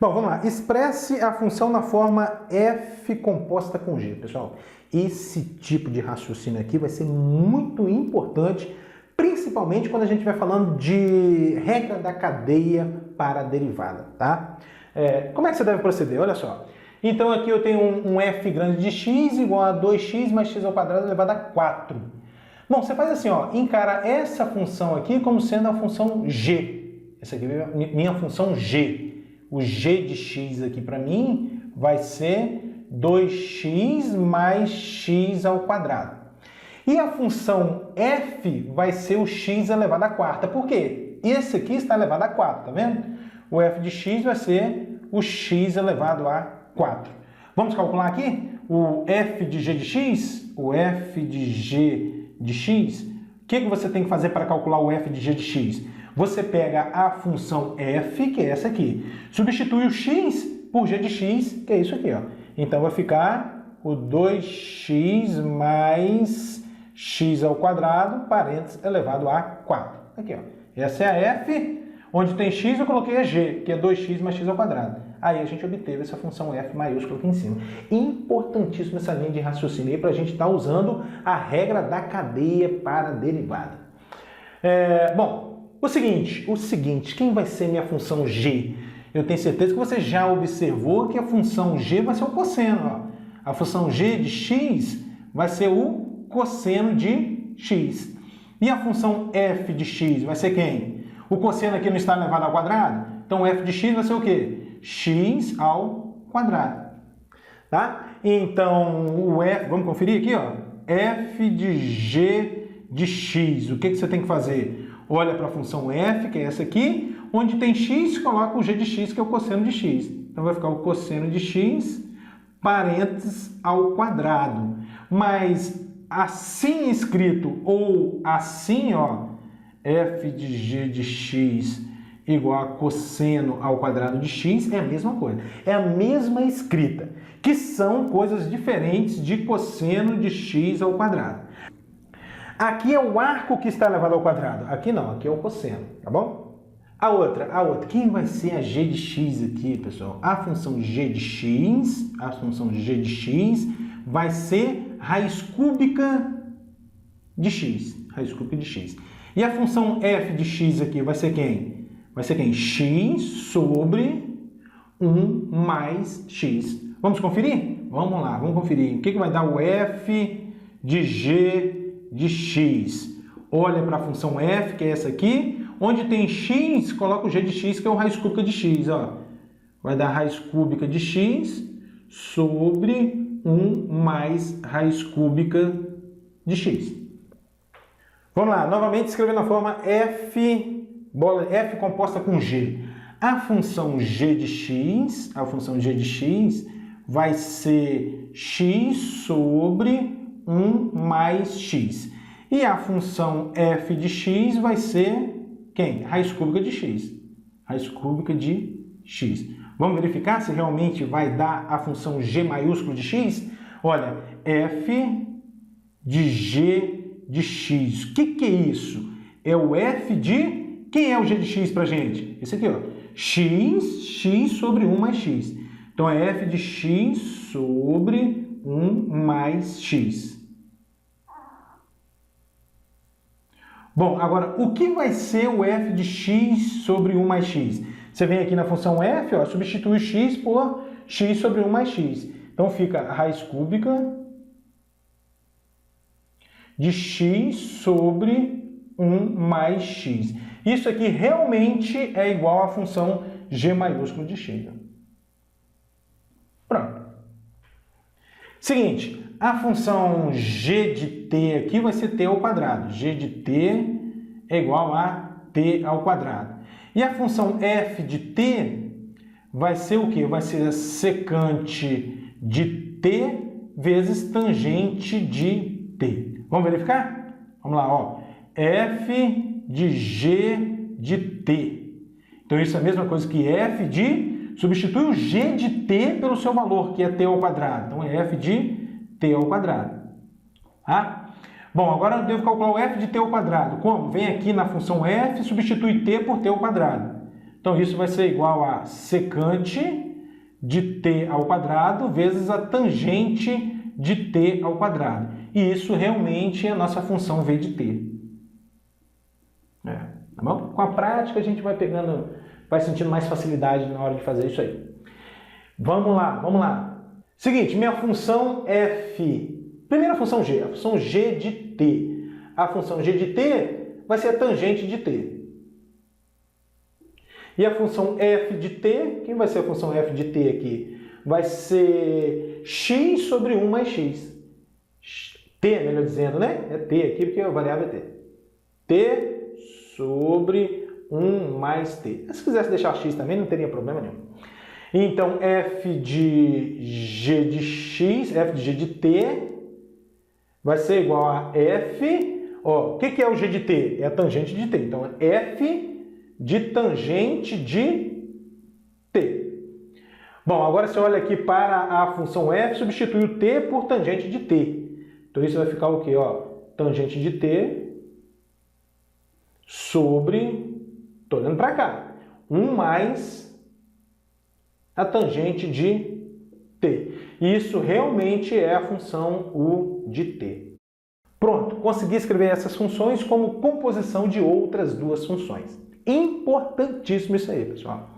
Bom, vamos lá. Expresse a função na forma f composta com g. Pessoal, esse tipo de raciocínio aqui vai ser muito importante, principalmente quando a gente vai falando de regra da cadeia para a derivada, tá? Como é que você deve proceder? Olha só. Então aqui eu tenho um f grande de x igual a 2x mais x ao quadrado elevado a 4. Bom, você faz assim, ó, encara essa função aqui como sendo a função g. Essa aqui é a minha função g. O g de x aqui para mim vai ser 2x mais x ao quadrado. E a função f vai ser o x elevado à quarta. Por quê? Esse aqui está elevado a 4, tá vendo? O f de x vai ser o x elevado a 4. Vamos calcular aqui o f de g de x? O f de g de x. O que você tem que fazer para calcular o f de g de x? Você pega a função f, que é essa aqui, substitui o x por g de x, que é isso aqui, ó. Então vai ficar o 2x mais x ao quadrado, parênteses, elevado a 4. Aqui, ó. Essa é a f, onde tem x eu coloquei a g, que é 2x mais x ao quadrado. Aí a gente obteve essa função f maiúscula aqui em cima. Importantíssima essa linha de raciocínio aí para a gente estar usando a regra da cadeia para a derivada. Bom, o seguinte, quem vai ser minha função g? Eu tenho certeza que você já observou que a função g vai ser o cosseno. Ó. A função g de x vai ser o cosseno de x. E a função f de x vai ser quem? O cosseno aqui não está elevado ao quadrado? Então, f de x vai ser o quê? X ao quadrado. Tá? Então, o f, vamos conferir aqui, ó. F de g de x. O que você tem que fazer? Olha para a função f, que é essa aqui, onde tem x, coloca o g de x, que é o cosseno de x. Então vai ficar o cosseno de x, parênteses, ao quadrado. Mas assim escrito, ou assim, ó, f de g de x igual a cosseno ao quadrado de x, é a mesma coisa. É a mesma escrita, que são coisas diferentes de cosseno de x ao quadrado. Aqui é o arco que está elevado ao quadrado. Aqui não, aqui é o cosseno, tá bom? A outra. Quem vai ser a g de x aqui, pessoal? A função g de x vai ser raiz cúbica de x. Raiz cúbica de x. E a função f de x aqui vai ser quem? Vai ser quem? X sobre 1 mais x. Vamos conferir? Vamos lá, vamos conferir. O que vai dar o f de g de x? Olha para a função f, que é essa aqui, onde tem x, coloca o g de x, que é o raiz cúbica de x, ó. Vai dar raiz cúbica de x sobre 1 mais raiz cúbica de x. Vamos lá, novamente escrever na forma f composta com g. A função g de x vai ser x sobre 1 mais x. E a função f de x vai ser quem? Raiz cúbica de x. Raiz cúbica de x. Vamos verificar se realmente vai dar a função g maiúsculo de x? Olha, f de g de x. O que é isso? É o f de... Quem é o g de x pra gente? Esse aqui, ó. x sobre 1 mais x. Então, é f de x sobre 1 mais x. Bom, agora, o que vai ser o f de x sobre 1 mais x? Você vem aqui na função f, ó, substitui o x por x sobre 1 mais x. Então, fica a raiz cúbica de x sobre 1 mais x. Isso aqui realmente é igual à função g maiúsculo de x. Pronto. Seguinte, a função g de t aqui vai ser t ao quadrado. G de t é igual a t ao quadrado. E a função f de t vai ser o quê? Vai ser a secante de t vezes tangente de t. Vamos verificar? Vamos lá, ó. F de g de t. Então, isso é a mesma coisa que f de... Substitui o g de t pelo seu valor, que é t ao quadrado. Então, é f de t ao quadrado. Tá? Bom, agora eu devo calcular o f de t ao quadrado. Como? Vem aqui na função f, substitui t por t ao quadrado. Então isso vai ser igual a secante de t ao quadrado vezes a tangente de t ao quadrado. E isso realmente é a nossa função v de t. Tá bom? Com a prática a gente vai pegando, vai sentindo mais facilidade na hora de fazer isso aí. Vamos lá. Seguinte, minha função f, primeira função g, a função g de t. A função g de t vai ser a tangente de t. E a função f de t, quem vai ser a função f de t aqui? Vai ser x sobre 1 mais x. T, melhor dizendo, né? É t aqui porque a variável é t. T sobre 1 mais t. Se quisesse deixar x também, não teria problema nenhum. Então, f de g de x, f de g de t, vai ser igual a f... Ó, o que é o g de t? É a tangente de t. Então, f de tangente de t. Bom, agora você olha aqui para a função f, substitui o t por tangente de t. Então, isso vai ficar o quê? Ó, tangente de t sobre... Estou olhando para cá. 1 mais a tangente de t. E isso realmente é a função u de t. Pronto, consegui escrever essas funções como composição de outras duas funções. Importantíssimo isso aí, pessoal.